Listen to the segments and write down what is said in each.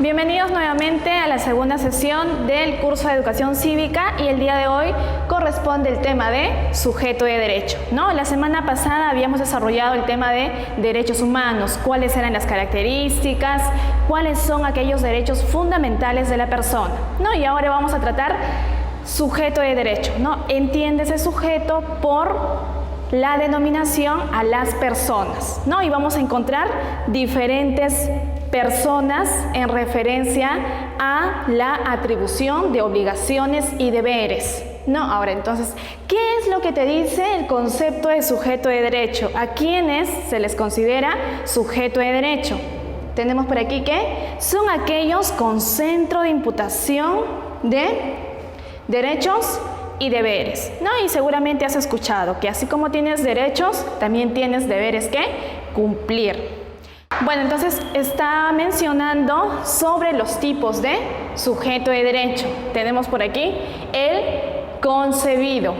Bienvenidos nuevamente a la segunda sesión del curso de Educación Cívica y el día de hoy corresponde el tema de sujeto de derecho, ¿no? La semana pasada habíamos desarrollado el tema de derechos humanos, cuáles eran las características, cuáles son aquellos derechos fundamentales de la persona, ¿no? Y ahora vamos a tratar sujeto de derecho, ¿no? Entiéndese sujeto por la denominación a las personas, ¿no? Y vamos a encontrar diferentes personas en referencia a la atribución de obligaciones y deberes, ¿no? Ahora, entonces, ¿qué es lo que te dice el concepto de sujeto de derecho? ¿A quiénes se les considera sujeto de derecho? Tenemos por aquí que son aquellos con centro de imputación de derechos y deberes, ¿no? Y seguramente has escuchado que así como tienes derechos, también tienes deberes que cumplir. Bueno, entonces está mencionando sobre los tipos de sujeto de derecho. Tenemos por aquí el concebido.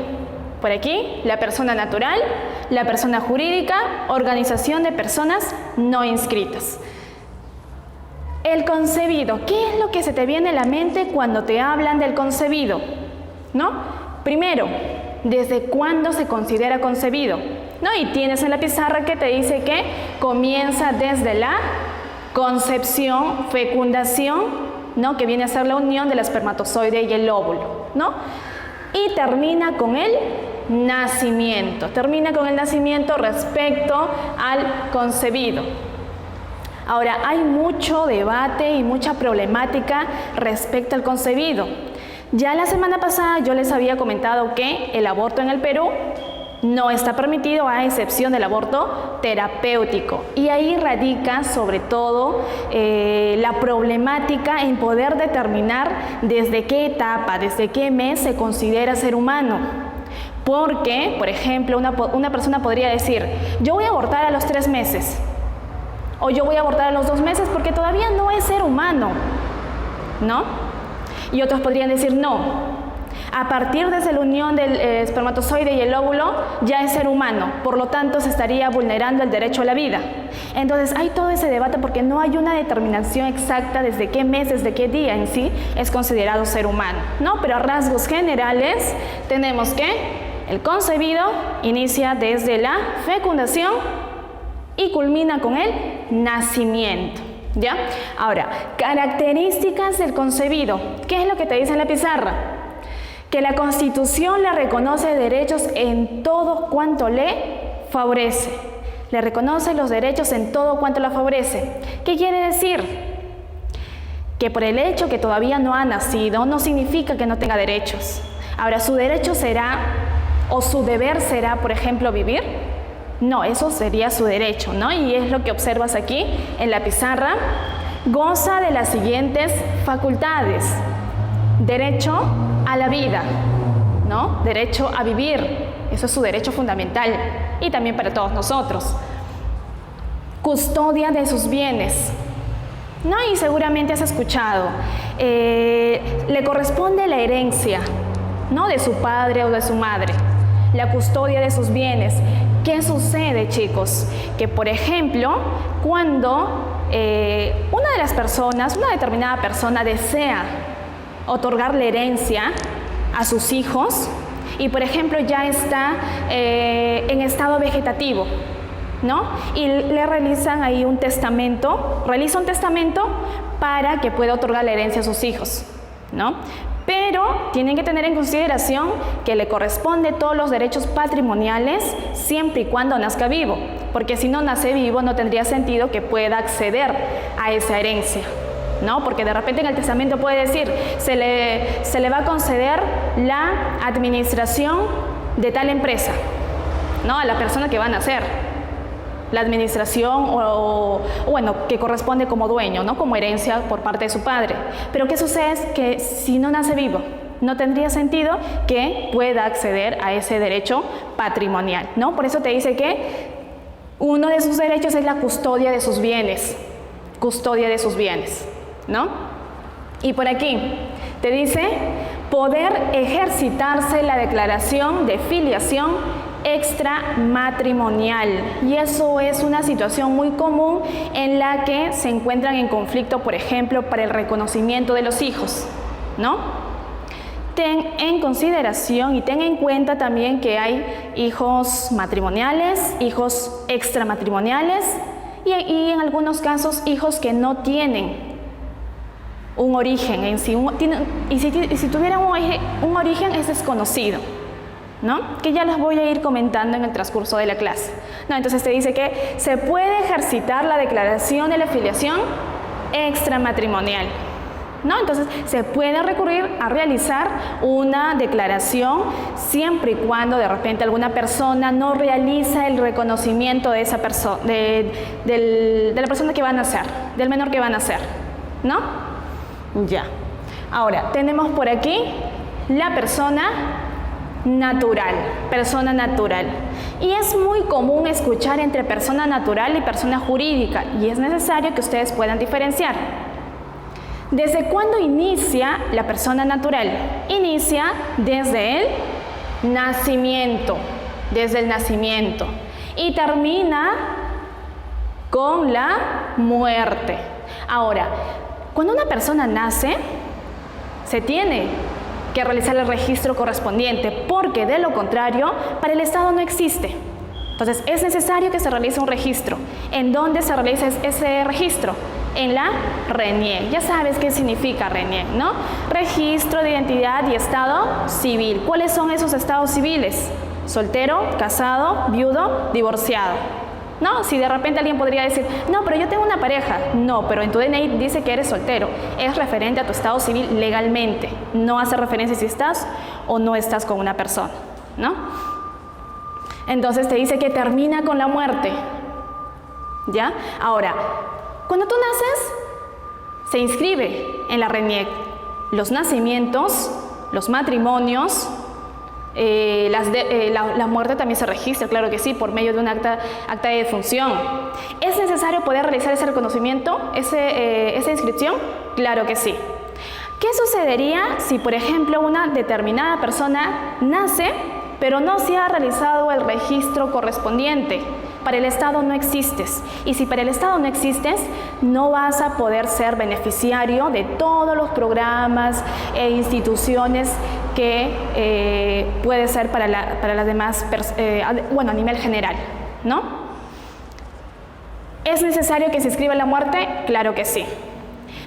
Por aquí la persona natural, la persona jurídica, organización de personas no inscritas. El concebido, ¿qué es lo que se te viene a la mente cuando te hablan del concebido? ¿No? Primero, ¿desde cuándo se considera concebido? ¿No? Y tienes en la pizarra que te dice que comienza desde la concepción, fecundación, ¿no? Que viene a ser la unión del espermatozoide y el óvulo, ¿no? Y termina con el nacimiento. Termina con el nacimiento respecto al concebido. Ahora, hay mucho debate y mucha problemática respecto al concebido. Ya la semana pasada yo les había comentado que el aborto en el Perú no está permitido a excepción del aborto terapéutico. Y ahí radica sobre todo la problemática en poder determinar desde qué etapa, desde qué mes se considera ser humano. Porque, por ejemplo, una persona podría decir, yo voy a abortar a los 3 meses. O yo voy a abortar a los 2 meses porque todavía no es ser humano, ¿no? Y otros podrían decir no, a partir de la unión del espermatozoide y el óvulo ya es ser humano, por lo tanto se estaría vulnerando el derecho a la vida. Entonces hay todo ese debate porque no hay una determinación exacta desde qué mes, desde qué día en sí es considerado ser humano, ¿no? Pero a rasgos generales tenemos que el concebido inicia desde la fecundación y culmina con el nacimiento. ¿Ya? Ahora, características del concebido. ¿Qué es lo que te dice en la pizarra? Que la Constitución le reconoce derechos en todo cuanto le favorece. Le reconoce los derechos en todo cuanto la favorece. ¿Qué quiere decir? Que por el hecho que todavía no ha nacido, no significa que no tenga derechos. Ahora, su derecho será, o su deber será, por ejemplo, vivir. No, eso sería su derecho, ¿no? Y es lo que observas aquí en la pizarra. Goza de las siguientes facultades. Derecho a la vida, ¿no? Derecho a vivir. Eso es su derecho fundamental y también para todos nosotros. Custodia de sus bienes, ¿no? Y seguramente has escuchado. Le corresponde la herencia, ¿no? De su padre o de su madre. La custodia de sus bienes. ¿Qué sucede, chicos? Que, por ejemplo, cuando una determinada persona desea otorgarle herencia a sus hijos y, por ejemplo, ya está en estado vegetativo, ¿no? Y le realizan ahí un testamento, para que pueda otorgar la herencia a sus hijos, ¿no? Pero tienen que tener en consideración que le corresponde todos los derechos patrimoniales siempre y cuando nazca vivo, porque si no nace vivo no tendría sentido que pueda acceder a esa herencia, ¿no? Porque de repente en el testamento puede decir, se le va a conceder la administración de tal empresa, ¿no? A la persona que va a nacer. La administración que corresponde como dueño, ¿no? Como herencia por parte de su padre. Pero ¿qué sucede? Es que si no nace vivo, no tendría sentido que pueda acceder a ese derecho patrimonial, ¿no? Por eso te dice que uno de sus derechos es la custodia de sus bienes. Custodia de sus bienes, ¿no? Y por aquí te dice poder ejercitarse la declaración de filiación extramatrimonial. Y eso es una situación muy común en la que se encuentran en conflicto, por ejemplo, para el reconocimiento de los hijos, ¿no? Ten en consideración y ten en cuenta también que hay hijos matrimoniales, hijos extramatrimoniales y en algunos casos hijos que no tienen un origen en sí, y si tuvieran un origen es desconocido, ¿no? Que ya los voy a ir comentando en el transcurso de la clase, ¿no? Entonces te dice que se puede ejercitar la declaración de la filiación extramatrimonial, ¿no? Entonces se puede recurrir a realizar una declaración siempre y cuando de repente alguna persona no realiza el reconocimiento de esa persona, de la persona que va a nacer, del menor que va a nacer, ¿no? Ya. Ahora, tenemos por aquí la persona natural, Y es muy común escuchar entre persona natural y persona jurídica, y es necesario que ustedes puedan diferenciar. ¿Desde cuándo inicia la persona natural? Inicia desde el nacimiento, y termina con la muerte. Ahora, cuando una persona nace, se tiene que realizar el registro correspondiente, porque de lo contrario, para el Estado no existe. Entonces, es necesario que se realice un registro. ¿En dónde se realiza ese registro? En la RENIEC. Ya sabes qué significa RENIEC, ¿no? Registro de Identidad y Estado Civil. ¿Cuáles son esos estados civiles? Soltero, casado, viudo, divorciado. ¿No? Si de repente alguien podría decir, no, pero yo tengo una pareja. No, pero en tu DNI dice que eres soltero. Es referente a tu estado civil legalmente. No hace referencia si estás o no estás con una persona, ¿no? Entonces te dice que termina con la muerte, ¿ya? Ahora, cuando tú naces, se inscribe en la RENIEC los nacimientos, los matrimonios. La muerte también se registra, claro que sí, por medio de un acta de defunción. ¿Es necesario poder realizar ese reconocimiento, esa inscripción? Claro que sí. ¿Qué sucedería si, por ejemplo, una determinada persona nace, pero no se ha realizado el registro correspondiente? Para el Estado no existes, y si para el Estado no existes, no vas a poder ser beneficiario de todos los programas e instituciones que puede ser para las demás, a nivel general, ¿no? ¿Es necesario que se inscriba la muerte? Claro que sí.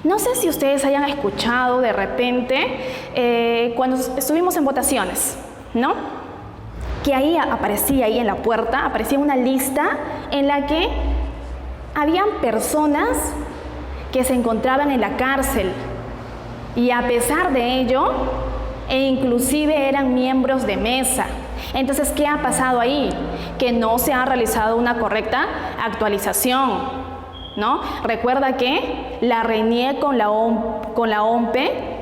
No sé si ustedes hayan escuchado de repente cuando estuvimos en votaciones, ¿no? Que ahí aparecía, ahí en la puerta, aparecía una lista en la que habían personas que se encontraban en la cárcel y a pesar de ello, inclusive eran miembros de mesa. Entonces, ¿qué ha pasado ahí? Que no se ha realizado una correcta actualización, ¿no? Recuerda que la RENIEC con la OMPE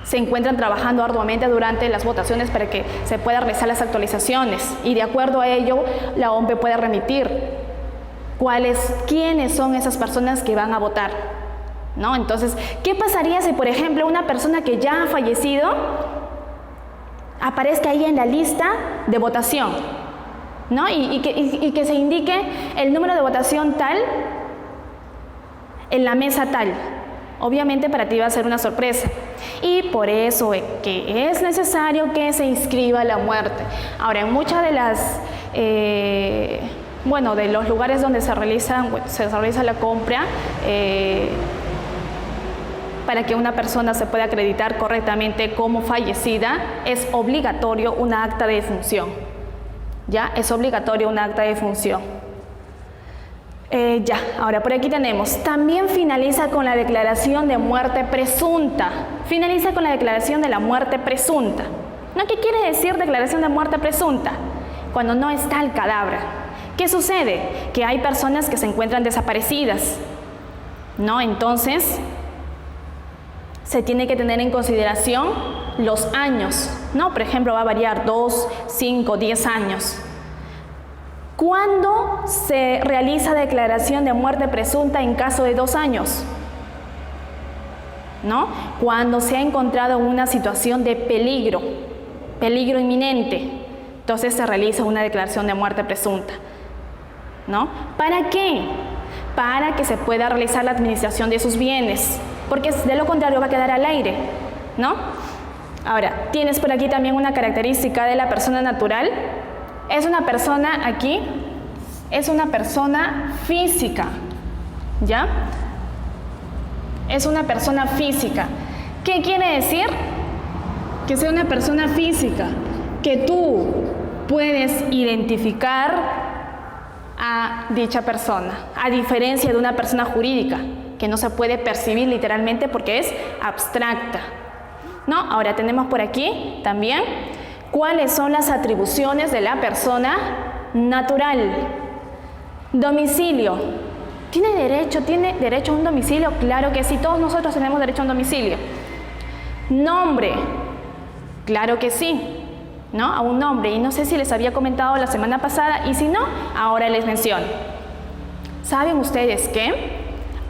se encuentran trabajando arduamente durante las votaciones para que se puedan realizar las actualizaciones y de acuerdo a ello la OMPE puede remitir quiénes son esas personas que van a votar, ¿no? Entonces, ¿qué pasaría si, por ejemplo, una persona que ya ha fallecido aparezca ahí en la lista de votación, ¿no? Y que se indique el número de votación tal en la mesa tal? Obviamente para ti va a ser una sorpresa y por eso que es necesario que se inscriba la muerte. Ahora, en muchas de las de los lugares donde se realiza la compra para que una persona se pueda acreditar correctamente como fallecida, es obligatorio una acta de defunción. ¿Ya? Es obligatorio una acta de defunción. Ahora por aquí tenemos, también finaliza con la declaración de muerte presunta. Finaliza con la declaración de la muerte presunta. ¿No? ¿Qué quiere decir declaración de muerte presunta? Cuando no está el cadáver. ¿Qué sucede? Que hay personas que se encuentran desaparecidas, ¿no? Entonces, se tiene que tener en consideración los años, ¿no? Por ejemplo, va a variar 2, 5, 10 años. ¿Cuándo se realiza declaración de muerte presunta en caso de 2 años? ¿No? Cuando se ha encontrado en una situación de peligro inminente, Entonces se realiza una declaración de muerte presunta, ¿no? ¿Para qué? Para que se pueda realizar la administración de sus bienes, porque de lo contrario va a quedar al aire, ¿no? Ahora, tienes por aquí también una característica de la persona natural. Es una persona aquí, es una persona física, ¿ya? Es una persona física. ¿Qué quiere decir? Que sea una persona física, que tú puedes identificar a dicha persona, a diferencia de una persona jurídica, que no se puede percibir literalmente porque es abstracta, ¿no? Ahora tenemos por aquí también cuáles son las atribuciones de la persona natural. Domicilio. ¿Tiene derecho a un domicilio? Claro que sí, todos nosotros tenemos derecho a un domicilio. Nombre. Claro que sí, ¿no? A un nombre. Y no sé si les había comentado la semana pasada, y si no, ahora les menciono. ¿Saben ustedes que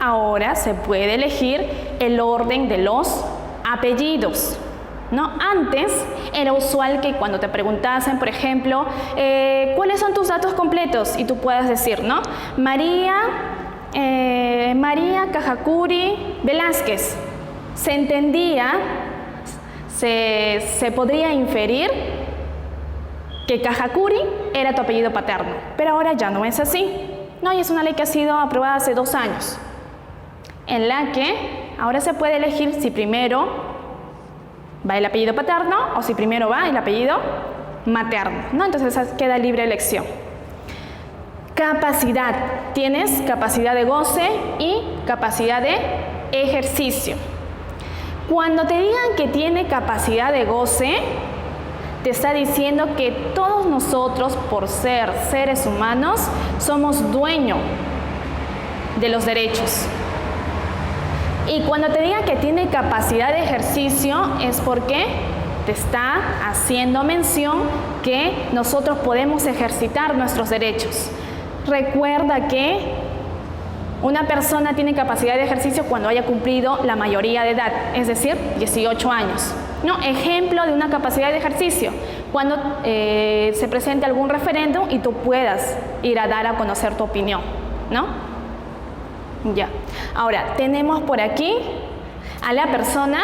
ahora se puede elegir el orden de los apellidos, ¿no? Antes era usual que cuando te preguntasen, por ejemplo, ¿cuáles son tus datos completos? Y tú puedas decir, ¿no? María Cajacuri Velázquez. Se entendía, se podría inferir que Cajacuri era tu apellido paterno, pero ahora ya no es así, ¿no? Y es una ley que ha sido aprobada hace 2 años, en la que ahora se puede elegir si primero va el apellido paterno o si primero va el apellido materno, ¿no? Entonces queda libre elección. Capacidad. Tienes capacidad de goce y capacidad de ejercicio. Cuando te digan que tiene capacidad de goce, te está diciendo que todos nosotros, por ser seres humanos, somos dueños de los derechos. Y cuando te digan que tiene capacidad de ejercicio, es porque te está haciendo mención que nosotros podemos ejercitar nuestros derechos. Recuerda que una persona tiene capacidad de ejercicio cuando haya cumplido la mayoría de edad, es decir, 18 años. ¿No? Ejemplo de una capacidad de ejercicio, cuando se presente algún referéndum y tú puedas ir a dar a conocer tu opinión, ¿no? Ya. Ahora, tenemos por aquí a la persona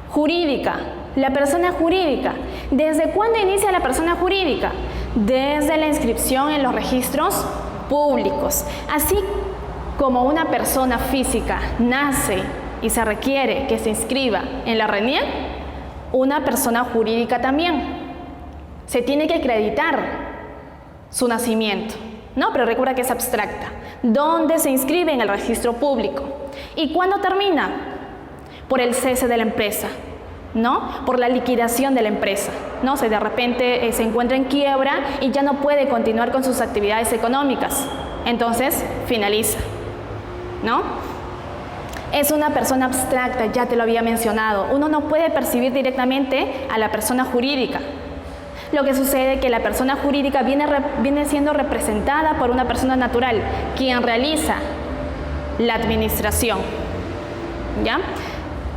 jurídica. La persona jurídica. ¿Desde cuándo inicia la persona jurídica? Desde la inscripción en los registros públicos. Así como una persona física nace y se requiere que se inscriba en la RENIEC, una persona jurídica también. Se tiene que acreditar su nacimiento, ¿no? Pero recuerda que es abstracta. ¿Dónde se inscribe? En el registro público. ¿Y cuándo termina? Por el cese de la empresa, ¿no? Por la liquidación de la empresa, ¿no? Si de repente se encuentra en quiebra y ya no puede continuar con sus actividades económicas, entonces finaliza, ¿no? Es una persona abstracta, ya te lo había mencionado. Uno no puede percibir directamente a la persona jurídica. Lo que sucede es que la persona jurídica viene siendo representada por una persona natural, quien realiza la administración, ¿ya?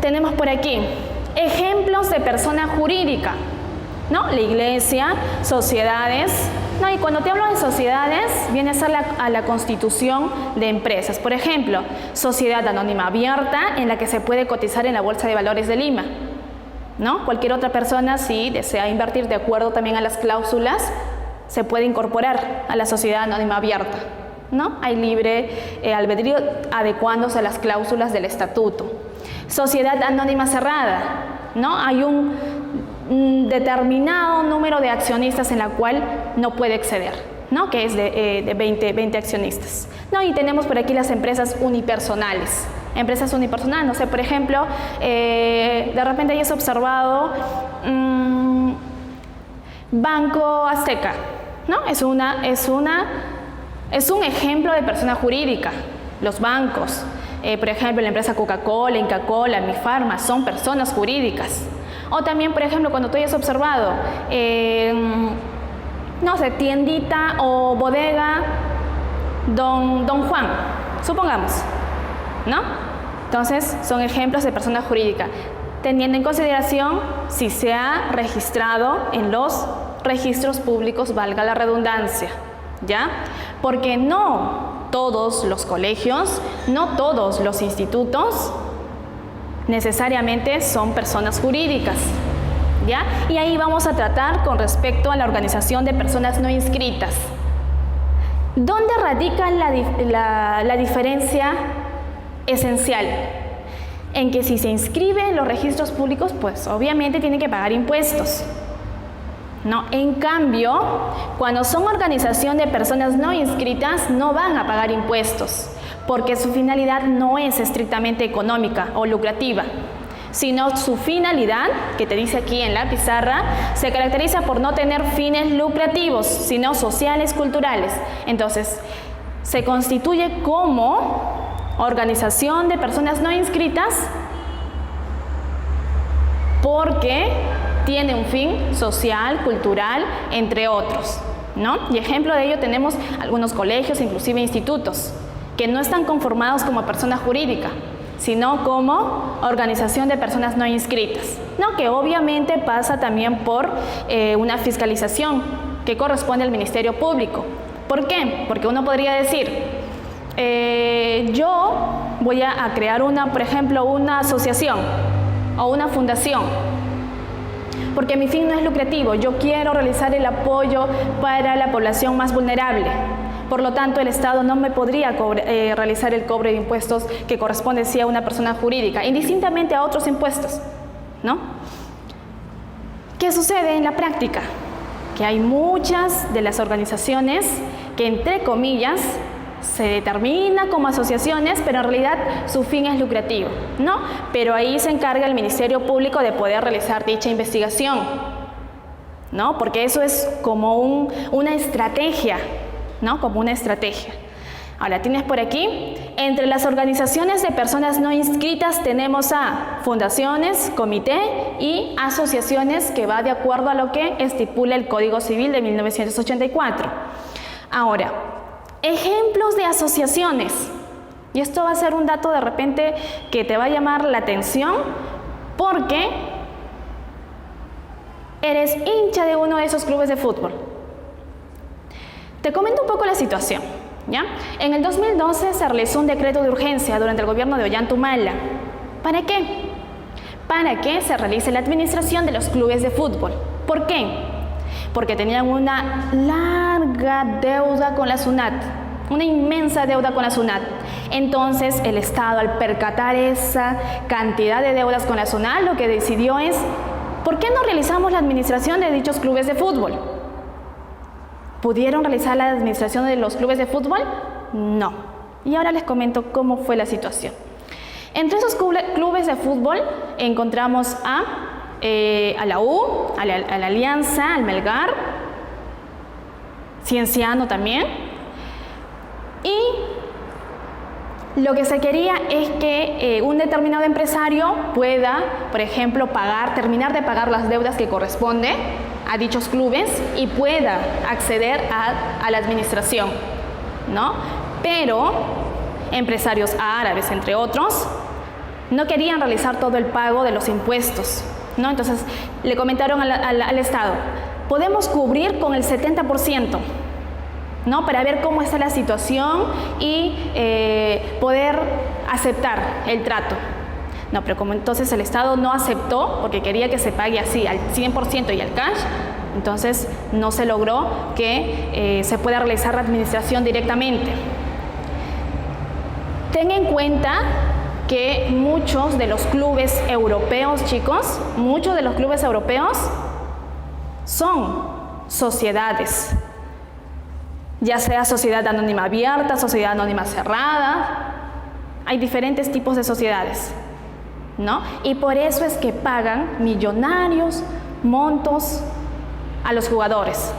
Tenemos por aquí ejemplos de persona jurídica, ¿no? La iglesia, sociedades, ¿no? Y cuando te hablo de sociedades, viene a ser la constitución de empresas. Por ejemplo, sociedad anónima abierta en la que se puede cotizar en la Bolsa de Valores de Lima, ¿no? Cualquier otra persona, si desea invertir de acuerdo también a las cláusulas, se puede incorporar a la sociedad anónima abierta, ¿no? Hay libre albedrío adecuándose a las cláusulas del estatuto. Sociedad anónima cerrada, ¿no? Hay un determinado número de accionistas en la cual no puede exceder, ¿no? Que es de 20 accionistas, ¿no? Y tenemos por aquí las empresas unipersonales. Empresas unipersonales, no sé, por ejemplo, de repente hayas observado Banco Azteca, ¿no? Es un ejemplo de persona jurídica. Los bancos, por ejemplo, la empresa Coca-Cola, Inca-Cola, Mifarma, son personas jurídicas. O también, por ejemplo, cuando tú hayas observado, no sé, tiendita o bodega Don Juan, supongamos, ¿no? Entonces, son ejemplos de persona jurídica, teniendo en consideración si se ha registrado en los registros públicos, valga la redundancia, ¿ya? Porque no todos los colegios, no todos los institutos necesariamente son personas jurídicas, ¿ya? Y ahí vamos a tratar con respecto a la organización de personas no inscritas. ¿Dónde radica la diferencia esencial? En que si se inscribe en los registros públicos, pues obviamente tiene que pagar impuestos, ¿no? En cambio, cuando son organización de personas no inscritas, no van a pagar impuestos, porque su finalidad no es estrictamente económica o lucrativa, sino su finalidad, que te dice aquí en la pizarra, se caracteriza por no tener fines lucrativos, sino sociales, culturales. Entonces, se constituye como organización de personas no inscritas porque tiene un fin social, cultural, entre otros, ¿no? Y ejemplo de ello tenemos algunos colegios, inclusive institutos, que no están conformados como persona jurídica, sino como organización de personas no inscritas, ¿no? Que obviamente pasa también por una fiscalización que corresponde al Ministerio Público. ¿Por qué? Porque uno podría decir, yo voy a crear por ejemplo, una asociación o una fundación, porque mi fin no es lucrativo, yo quiero realizar el apoyo para la población más vulnerable. Por lo tanto, el Estado no me podría realizar el cobro de impuestos que corresponde sí a una persona jurídica, indistintamente a otros impuestos, ¿no? ¿Qué sucede en la práctica? Que hay muchas de las organizaciones que, entre comillas, se determina como asociaciones, pero en realidad su fin es lucrativo, ¿no? Pero ahí se encarga el Ministerio Público de poder realizar dicha investigación, ¿no? Porque eso es como una estrategia, ¿no? Como una estrategia. Ahora, tienes por aquí, entre las organizaciones de personas no inscritas tenemos a fundaciones, comité y asociaciones, que va de acuerdo a lo que estipula el Código Civil de 1984. Ahora, ejemplos de asociaciones, y esto va a ser un dato de repente que te va a llamar la atención porque eres hincha de uno de esos clubes de fútbol. Te comento un poco la situación, ¿ya? En el 2012 se realizó un decreto de urgencia durante el gobierno de Ollanta-Humala. ¿Para qué? Para que se realice la administración de los clubes de fútbol. ¿Por qué? Porque tenían una larga deuda con la SUNAT, una inmensa deuda con la SUNAT. Entonces, el Estado, al percatar esa cantidad de deudas con la SUNAT, lo que decidió es, ¿por qué no realizamos la administración de dichos clubes de fútbol? ¿Pudieron realizar la administración de los clubes de fútbol? No. Y ahora les comento cómo fue la situación. Entre esos clubes de fútbol encontramos a la U, a la Alianza, al Melgar, Cienciano también. Y lo que se quería es que un determinado empresario pueda, por ejemplo, terminar de pagar las deudas que corresponde a dichos clubes y pueda acceder a la administración, ¿no? Pero empresarios árabes, entre otros, no querían realizar todo el pago de los impuestos, ¿no? Entonces le comentaron al Estado, podemos cubrir con el 70%, ¿no? Para ver cómo está la situación y poder aceptar el trato. No, pero como entonces el Estado no aceptó, porque quería que se pague así al 100% y al cash, entonces no se logró que se pueda realizar la administración directamente. Ten en cuenta que muchos de los clubes europeos, chicos, muchos de los clubes europeos son sociedades, ya sea sociedad anónima abierta, sociedad anónima cerrada, hay diferentes tipos de sociedades, ¿no? Y por eso es que pagan millonarios montos a los jugadores.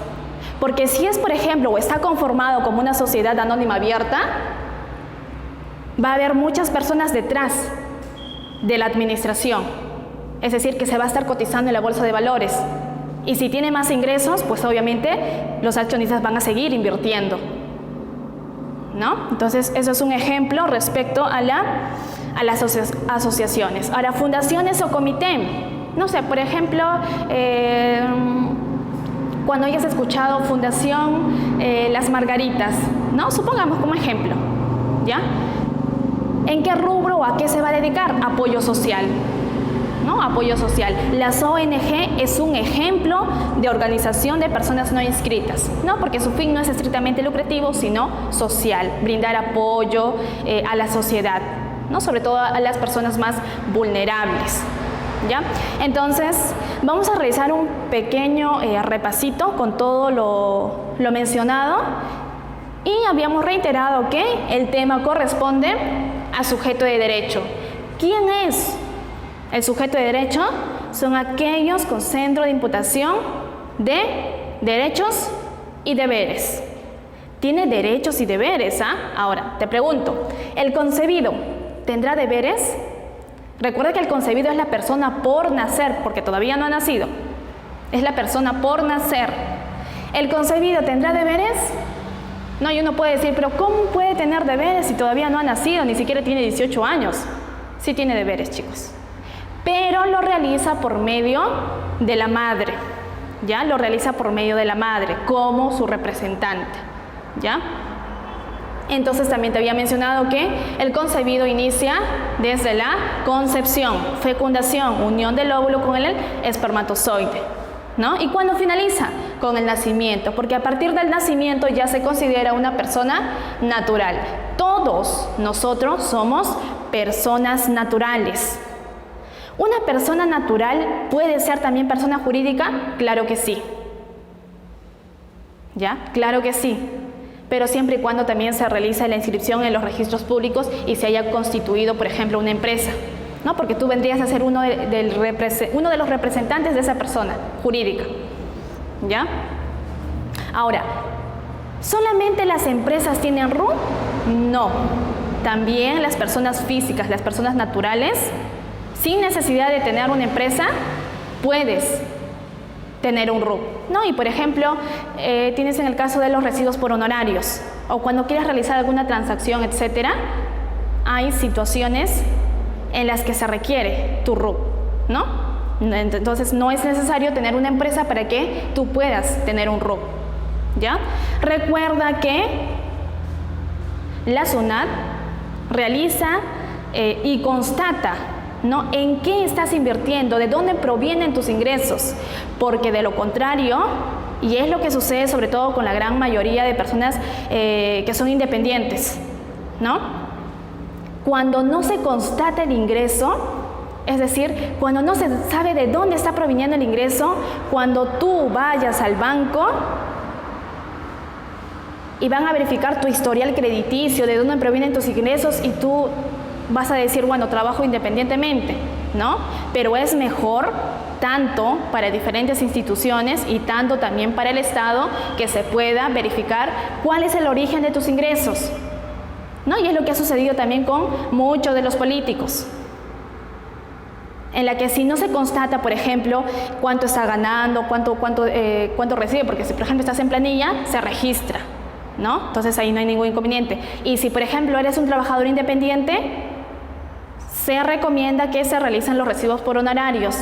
Porque si es, por ejemplo, o está conformado como una sociedad anónima abierta, va a haber muchas personas detrás de la administración. Es decir, que se va a estar cotizando en la bolsa de valores. Y si tiene más ingresos, pues obviamente los accionistas van a seguir invirtiendo, ¿no? Entonces, eso es un ejemplo respecto a las asociaciones. Ahora, fundaciones o comité. No sé, por ejemplo, cuando hayas escuchado Fundación Las Margaritas, ¿no? Supongamos como ejemplo, ¿ya? ¿En qué rubro o a qué se va a dedicar? Apoyo social, ¿no? Apoyo social. Las ONG es un ejemplo de organización de personas no inscritas, ¿no? Porque su fin no es estrictamente lucrativo, sino social, brindar apoyo a la sociedad, ¿no? Sobre todo a las personas más vulnerables, ¿ya? Entonces, vamos a realizar un pequeño repasito con todo lo mencionado, y habíamos reiterado que el tema corresponde a sujeto de derecho. ¿Quién es el sujeto de derecho? Son aquellos con centro de imputación de derechos y deberes. Tiene derechos y deberes, ¿ah? Ahora, te pregunto, ¿el concebido tendrá deberes? Recuerda que el concebido es la persona por nacer, porque todavía no ha nacido. Es la persona por nacer. ¿El concebido tendrá deberes? No, y uno puede decir, pero ¿cómo puede tener deberes si todavía no ha nacido, ni siquiera tiene 18 años? Sí tiene deberes, chicos. Pero lo realiza por medio de la madre, ¿ya? Lo realiza por medio de la madre, como su representante, ¿ya? Entonces también te había mencionado que el concebido inicia desde la concepción, fecundación, unión del óvulo con el espermatozoide, ¿no? ¿Y cuándo finaliza? Con el nacimiento, porque a partir del nacimiento ya se considera una persona natural. Todos nosotros somos personas naturales. ¿Una persona natural puede ser también persona jurídica? Claro que sí. ¿Ya? Claro que sí. Pero siempre y cuando también se realice la inscripción en los registros públicos y se haya constituido, por ejemplo, una empresa, ¿no? Porque tú vendrías a ser uno de los representantes de esa persona jurídica, ¿ya? Ahora, ¿solamente las empresas tienen RUC? No. También las personas físicas, las personas naturales, sin necesidad de tener una empresa, puedes tener un RUC, ¿no? Y por ejemplo, tienes en el caso de los recibos por honorarios, o cuando quieres realizar alguna transacción, etcétera, hay situaciones en las que se requiere tu RUC, ¿no? Entonces no es necesario tener una empresa para que tú puedas tener un RUC, ¿ya? Recuerda que la SUNAT realiza y constata, ¿no?, en qué estás invirtiendo, de dónde provienen tus ingresos, porque de lo contrario, y es lo que sucede sobre todo con la gran mayoría de personas que son independientes, ¿no? Cuando no se constata el ingreso, es decir, cuando no se sabe de dónde está proviniendo el ingreso, cuando tú vayas al banco y van a verificar tu historial crediticio, de dónde provienen tus ingresos, y tú vas a decir, bueno, trabajo independientemente, ¿no? Pero es mejor, tanto para diferentes instituciones y tanto también para el Estado, que se pueda verificar cuál es el origen de tus ingresos, ¿no? Y es lo que ha sucedido también con muchos de los políticos, en la que si no se constata, por ejemplo, cuánto está ganando, cuánto recibe, porque si por ejemplo estás en planilla, se registra, ¿no? Entonces ahí no hay ningún inconveniente. Y si por ejemplo eres un trabajador independiente, se recomienda que se realicen los recibos por honorarios,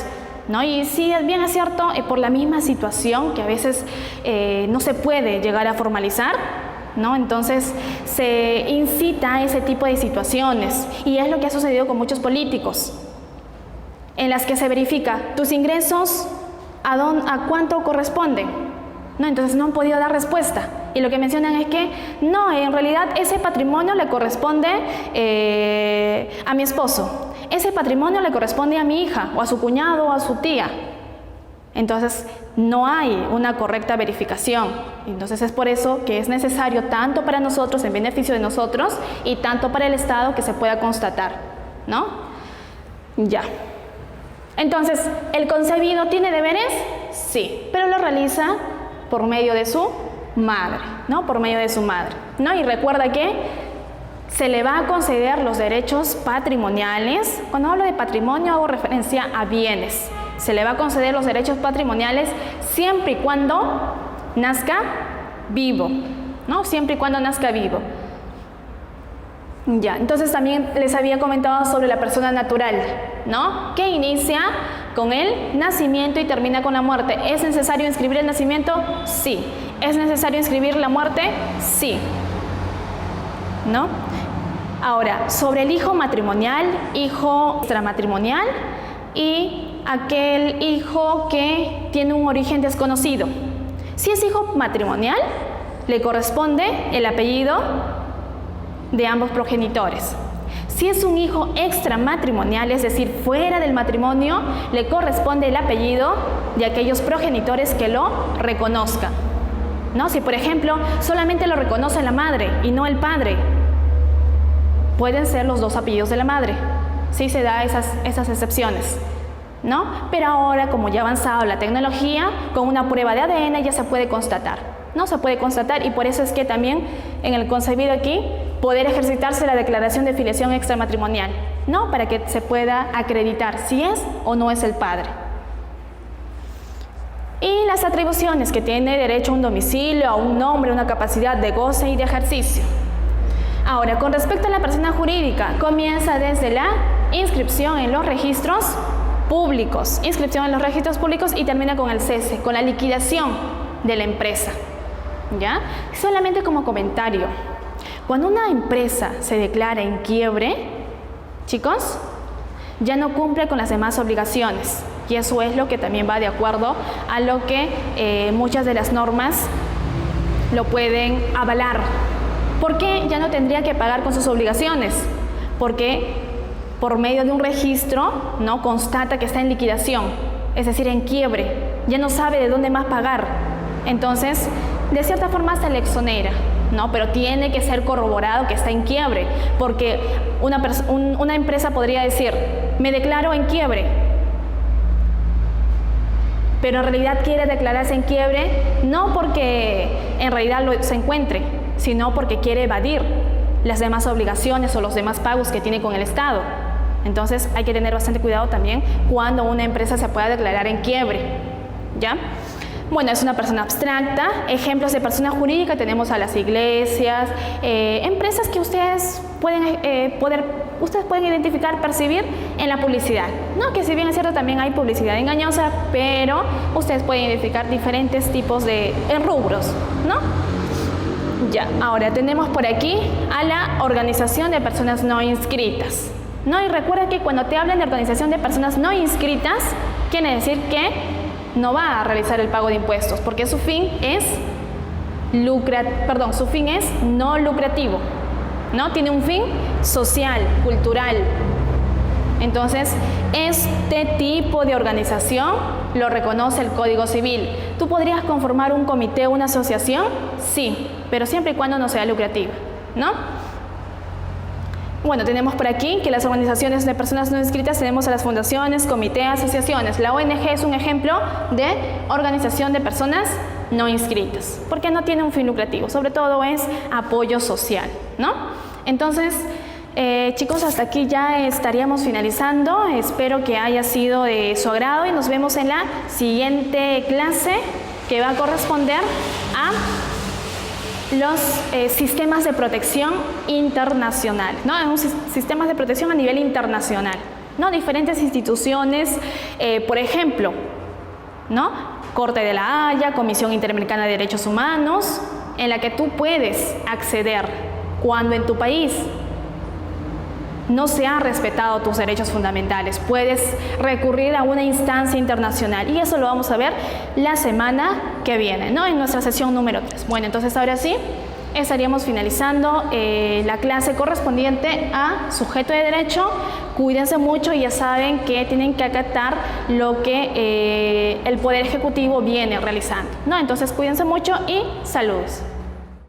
¿no? Y sí, bien es cierto, por la misma situación que a veces no se puede llegar a formalizar, ¿no? Entonces se incita a ese tipo de situaciones, y es lo que ha sucedido con muchos políticos, en las que se verifica tus ingresos a cuánto corresponden, ¿no? Entonces no han podido dar respuesta, y lo que mencionan es que no, en realidad ese patrimonio le corresponde a mi esposo, ese patrimonio le corresponde a mi hija, o a su cuñado, o a su tía. Entonces no hay una correcta verificación. Entonces es por eso que es necesario, tanto para nosotros, en beneficio de nosotros, y tanto para el Estado, que se pueda constatar, ¿no? Ya. Entonces, ¿el concebido tiene deberes? Sí, pero lo realiza por medio de su madre, ¿no? Por medio de su madre, ¿no? Y recuerda que se le va a conceder los derechos patrimoniales. Cuando hablo de patrimonio hago referencia a bienes. Se le va a conceder los derechos patrimoniales siempre y cuando nazca vivo, ¿no? Siempre y cuando nazca vivo. Ya, entonces también les había comentado sobre la persona natural, ¿no? Que inicia con el nacimiento y termina con la muerte. ¿Es necesario inscribir el nacimiento? Sí. ¿Es necesario inscribir la muerte? Sí. ¿No? Ahora, sobre el hijo matrimonial, hijo extramatrimonial y aquel hijo que tiene un origen desconocido. Si es hijo matrimonial, le corresponde el apellido de ambos progenitores. Si es un hijo extramatrimonial, es decir, fuera del matrimonio, le corresponde el apellido de aquellos progenitores que lo reconozcan. ¿No? Si, por ejemplo, solamente lo reconoce la madre y no el padre, pueden ser los dos apellidos de la madre. Sí se da esas excepciones, ¿no? Pero ahora, como ya ha avanzado la tecnología, con una prueba de ADN ya se puede constatar. No se puede constatar y por eso es que también en el concebido aquí poder ejercitarse la declaración de filiación extramatrimonial, ¿no? Para que se pueda acreditar si es o no es el padre. Y las atribuciones que tiene derecho a un domicilio, a un nombre, una capacidad de goce y de ejercicio. Ahora, con respecto a la persona jurídica, comienza desde la inscripción en los registros públicos, y termina con el cese, con la liquidación de la empresa. ¿Ya? Solamente como comentario, cuando una empresa se declara en quiebre, chicos, ya no cumple con las demás obligaciones, y eso es lo que también va de acuerdo a lo que muchas de las normas lo pueden avalar. ¿Por qué ya no tendría que pagar con sus obligaciones? Porque por medio de un registro, ¿no?, constata que está en liquidación, es decir, en quiebre, ya no sabe de dónde más pagar. Entonces, de cierta forma se le exonera, ¿no? Pero tiene que ser corroborado que está en quiebre, porque una empresa podría decir, me declaro en quiebre, pero en realidad quiere declararse en quiebre no porque en realidad se encuentre, sino porque quiere evadir las demás obligaciones o los demás pagos que tiene con el Estado. Entonces hay que tener bastante cuidado también cuando una empresa se pueda declarar en quiebre, ¿ya? Bueno, es una persona abstracta. Ejemplos de persona jurídica tenemos a las iglesias, empresas que ustedes pueden identificar, percibir en la publicidad, ¿no? Que si bien es cierto también hay publicidad engañosa, pero ustedes pueden identificar diferentes tipos de rubros, ¿no? Ya, ahora tenemos por aquí a la organización de personas no inscritas, ¿no? Y recuerda que cuando te hablan de organización de personas no inscritas, quiere decir que no va a realizar el pago de impuestos, porque su fin es no lucrativo, ¿no? Tiene un fin social, cultural. Entonces, este tipo de organización lo reconoce el Código Civil. ¿Tú podrías conformar un comité o una asociación? Sí, pero siempre y cuando no sea lucrativa, ¿no? Bueno, tenemos por aquí que las organizaciones de personas no inscritas tenemos a las fundaciones, comités, asociaciones. La ONG es un ejemplo de organización de personas no inscritas, porque no tiene un fin lucrativo, sobre todo es apoyo social, ¿no? Entonces, chicos, hasta aquí ya estaríamos finalizando. Espero que haya sido de su agrado y nos vemos en la siguiente clase que va a corresponder a los sistemas de protección internacional, ¿no? Sistemas de protección a nivel internacional, ¿no? Diferentes instituciones, por ejemplo, ¿no? Corte de la Haya, Comisión Interamericana de Derechos Humanos, en la que tú puedes acceder cuando en tu país no se han respetado tus derechos fundamentales. Puedes recurrir a una instancia internacional y eso lo vamos a ver la semana que viene, ¿no? En nuestra sesión número 3. Bueno, entonces ahora sí estaríamos finalizando la clase correspondiente a sujeto de derecho. Cuídense mucho y ya saben que tienen que acatar lo que el Poder Ejecutivo viene realizando, ¿no? Entonces cuídense mucho y saludos.